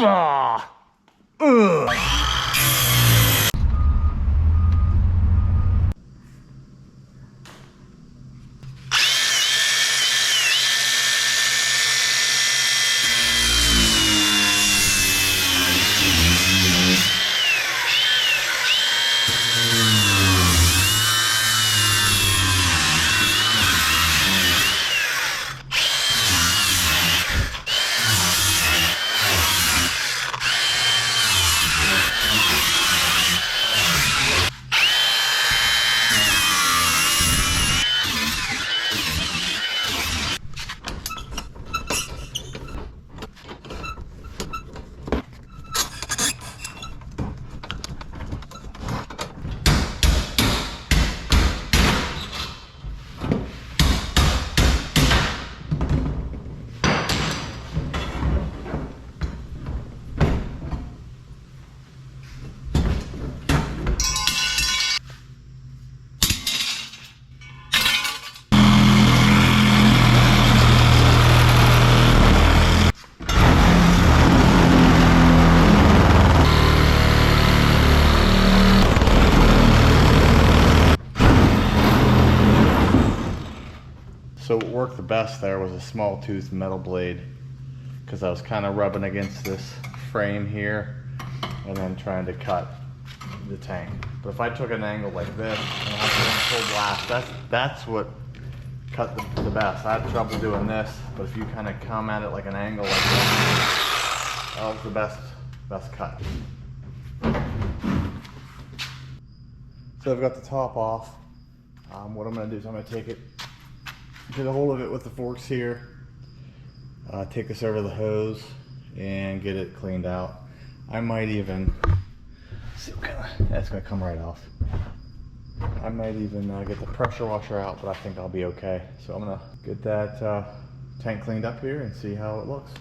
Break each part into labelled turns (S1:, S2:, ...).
S1: Bah! Ugh! So what worked the best there was a small toothed metal blade, because I was kind of rubbing against this frame here and then trying to cut the tank. But if I took an angle like this and I was going full blast, that's what cut the best. I had trouble doing this, but if you kind of come at it like an angle like that, that was the best cut. So I've got the top off. What I'm going to do is I'm going to take it, get a hold of it with the forks here, take this over the hose and get it cleaned out. I might even see what kind of, that's going to come right off. I might even get the pressure washer out, but I think I'll be okay. So I'm going to get that tank cleaned up here and see how it looks.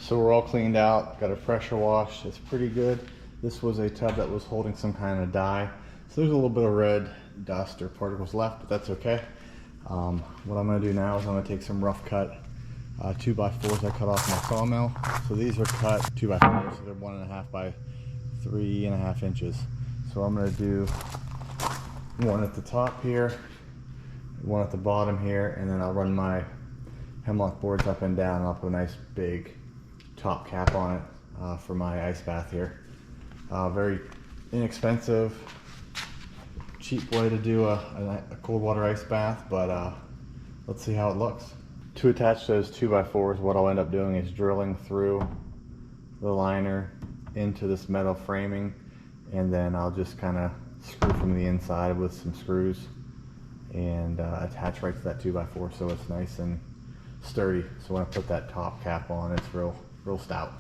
S1: So we're all cleaned out, got a pressure wash, it's pretty good. This was a tub that was holding some kind of dye. So there's a little bit of red dust or particles left, but that's okay. What I'm gonna do now is I'm gonna take some rough cut 2x4s I cut off my sawmill. So these are cut 2x4s, so they're 1.5 by 3.5 inches. So I'm gonna do one at the top here, one at the bottom here, and then I'll run my hemlock boards up and down, and I'll put a nice big top cap on it for my ice bath here. Very inexpensive, cheap way to do a cold water ice bath, but let's see how it looks. To attach those 2x4s, what I'll end up doing is drilling through the liner into this metal framing, and then I'll just kind of screw from the inside with some screws and attach right to that 2x4 so it's nice and sturdy. So when I put that top cap on, it's real stout.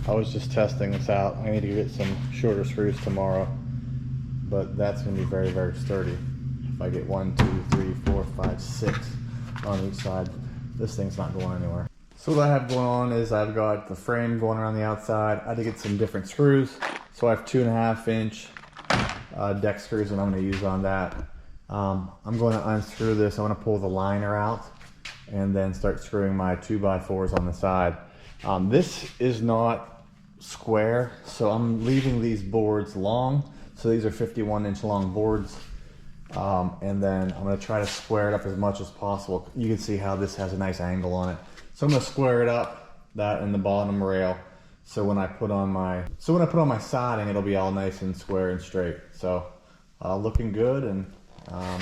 S1: I was just testing this out. I need to get some shorter screws tomorrow, but that's going to be very, very sturdy. If I get 1, 2, 3, 4, 5, 6 on each side, this thing's not going anywhere. So what I have going on is I've got the frame going around the outside. I had to get some different screws. So I have 2.5 inch deck screws that I'm going to use on that. I'm going to unscrew this. I'm going to pull the liner out and then start screwing my 2x4s on the side. This is not square, so I'm leaving these boards long. So these are 51-inch long boards. And then I'm going to try to square it up as much as possible. You can see how this has a nice angle on it. So I'm going to square it up, that and the bottom rail. So when I put on my siding, it'll be all nice and square and straight. So looking good, and I'd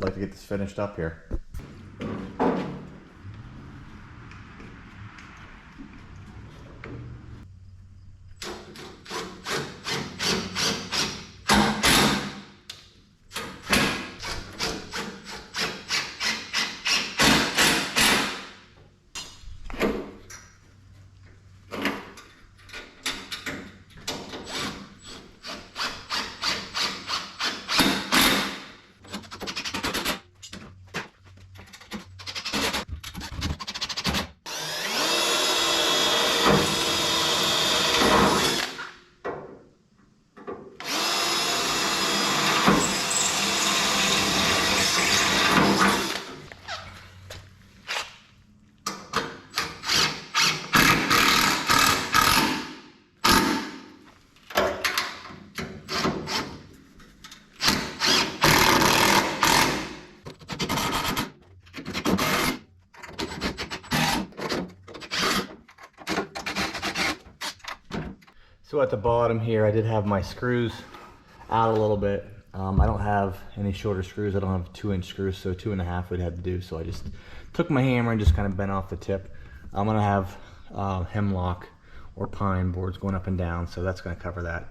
S1: like to get this finished up here. So at the bottom here, I did have my screws out a little bit. I don't have any shorter screws. I don't have 2-inch screws, so 2.5 would have to do. So I just took my hammer and just kind of bent off the tip. I'm gonna have hemlock or pine boards going up and down, so that's gonna cover that.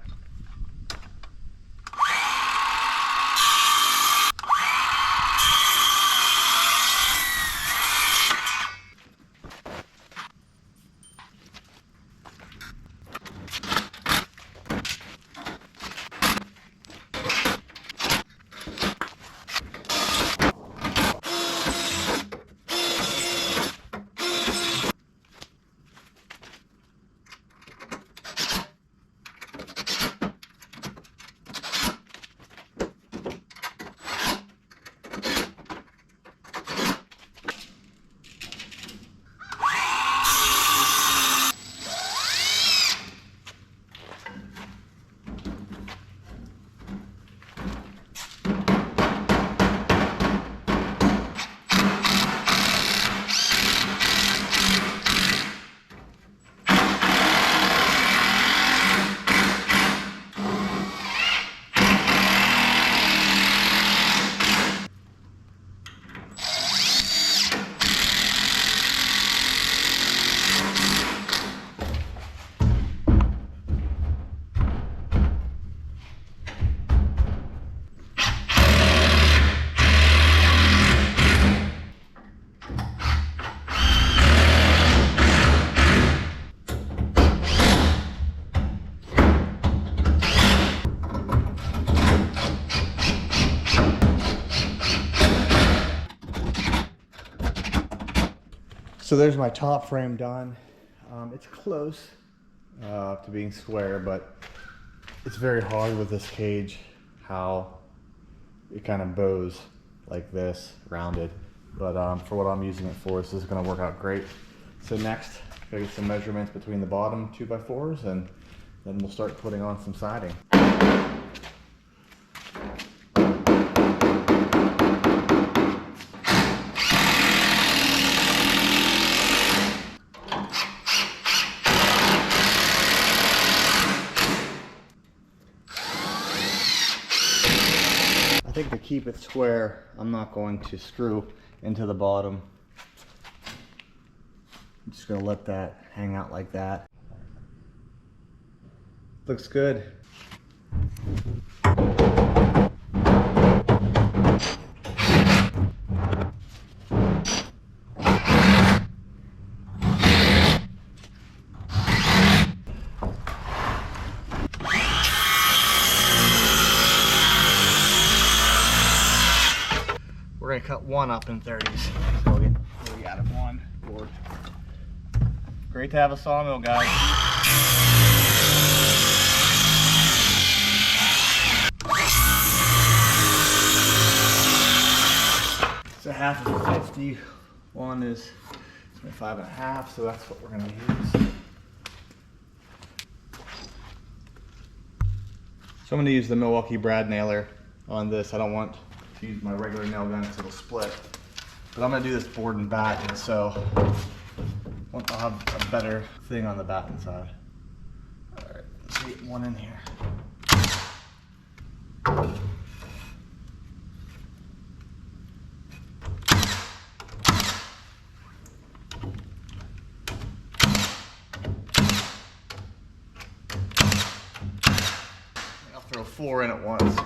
S1: So there's my top frame done. It's close to being square, but it's very hard with this cage how it kind of bows like this, rounded. But for what I'm using it for, this is going to work out great. So next, I gotta get some measurements between the bottom 2x4s, and then we'll start putting on some siding. I think to keep it square, I'm not going to screw into the bottom. I'm just going to let that hang out like that. Looks good. We're going to cut one up in 30s. So we'll get, we got one board. great to have a sawmill, guys. So half of 50, one is 25.5, so that's what we're gonna use. So I'm gonna use the Milwaukee brad nailer on this. I don't want to use my regular nail gun because it'll split. But I'm gonna do this board and batten, so I'll have a better thing on the batten side. All right, let's get one in here. I'll throw 4 in at once.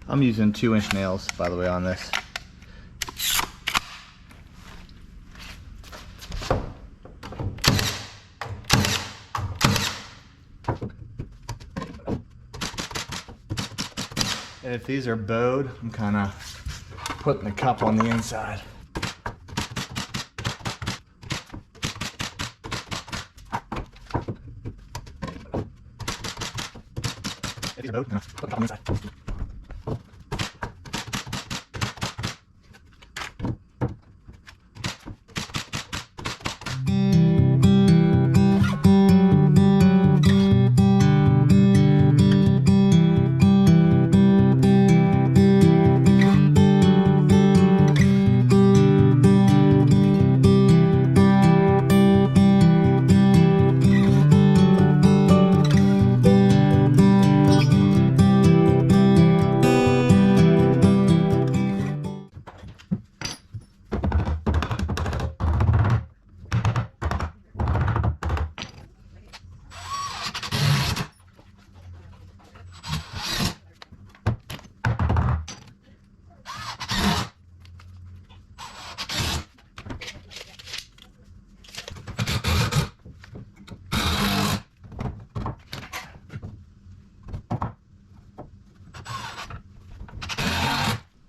S1: I'm using 2-inch nails, by the way, on this. And if these are bowed, I'm kind of putting the cup on the inside. If these are bowed, I'm going to put the cup on the inside.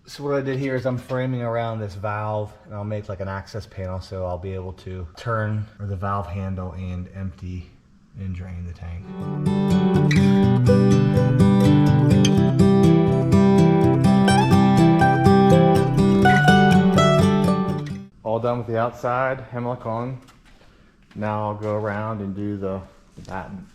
S1: So what I did here is I'm framing around this valve, and I'll make like an access panel so I'll be able to turn the valve handle and empty and drain the tank. All done with the outside, hemlock on. Now I'll go around and do the batten.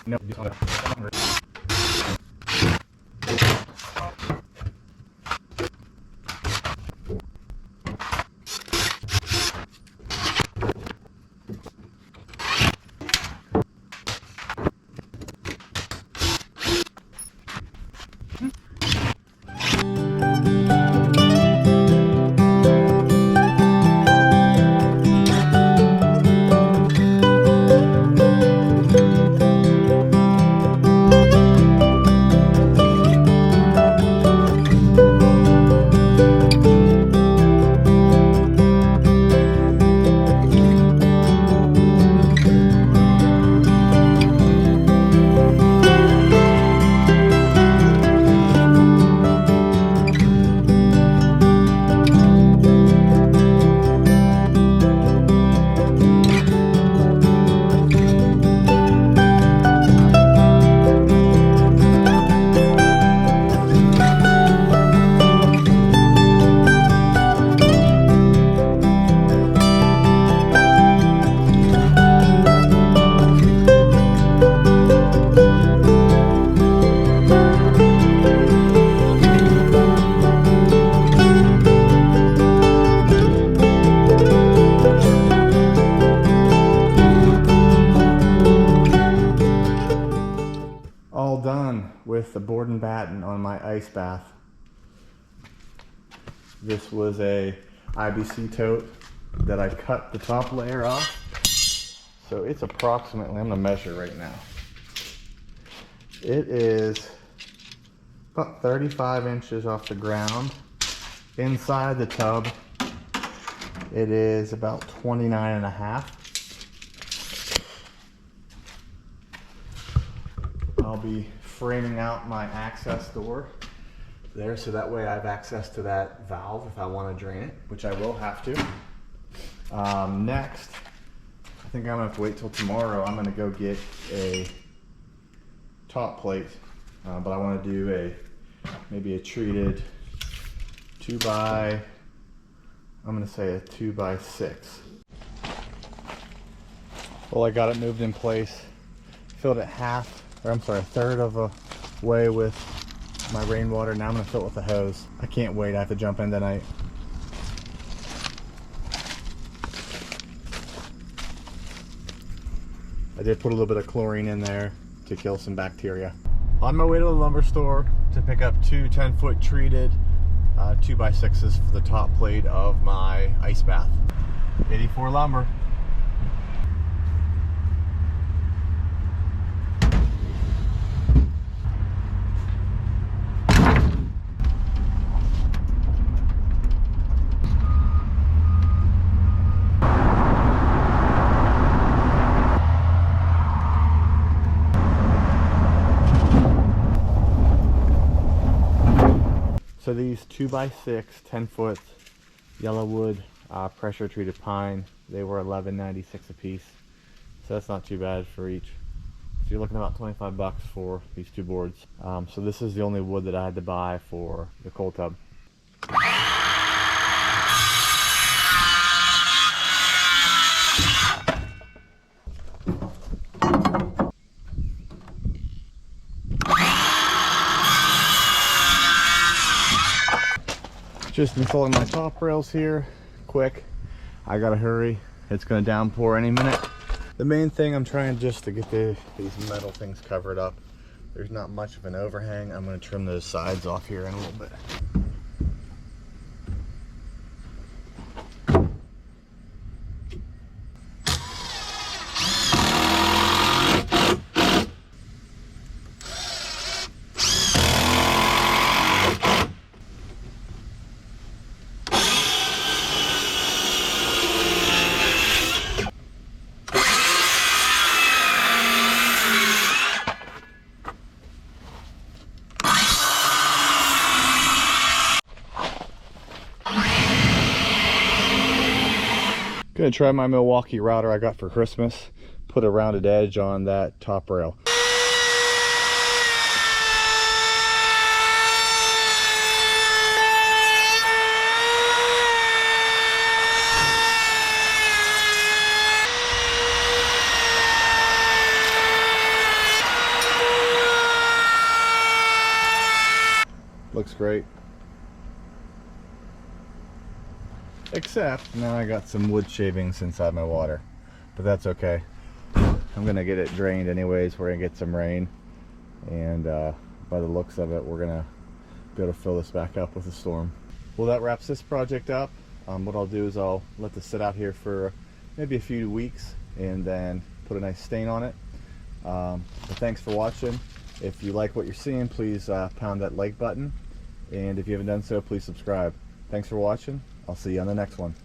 S1: No, my ice bath. This was a IBC Tote that I cut the top layer off. So it's approximately, I'm gonna measure right now. It is about 35 inches off the ground. Inside the tub, it is about 29 and a half. I'll be framing out my access door there, so that way I have access to that valve if I want to drain it, which I will have to. Next, I think I'm gonna have to wait till tomorrow. I'm gonna go get a top plate, but I want to do maybe a treated 2x, I'm gonna say a 2x6. Well, I got it moved in place, filled it a third of a way with my rainwater. Now I'm gonna fill it with a hose. I can't wait, I have to jump in tonight. I did put a little bit of chlorine in there to kill some bacteria. On my way to the lumber store to pick up two 10-foot treated 2x6s for the top plate of my ice bath. 84 lumber. So these 2x6 10-foot yellow wood pressure treated pine, they were $11.96 a piece. So that's not too bad for each. So you're looking at about 25 bucks for these two boards. So this is the only wood that I had to buy for the cold tub. Just installing my top rails here, quick. I gotta hurry. It's gonna downpour any minute. The main thing, I'm trying just to get these metal things covered up. There's not much of an overhang. I'm gonna trim those sides off here in a little bit. Gonna try my Milwaukee router I got for Christmas. Put a rounded edge on that top rail. Looks great. Except now I got some wood shavings inside my water, but that's okay. I'm gonna get it drained anyways. We're gonna get some rain, and by the looks of it, we're gonna be able to fill this back up with a storm. Well, that wraps this project up. What I'll do is I'll let this sit out here for maybe a few weeks and then put a nice stain on it. But thanks for watching. If you like what you're seeing, please pound that like button, and if you haven't done so, please subscribe. Thanks for watching. I'll see you on the next one.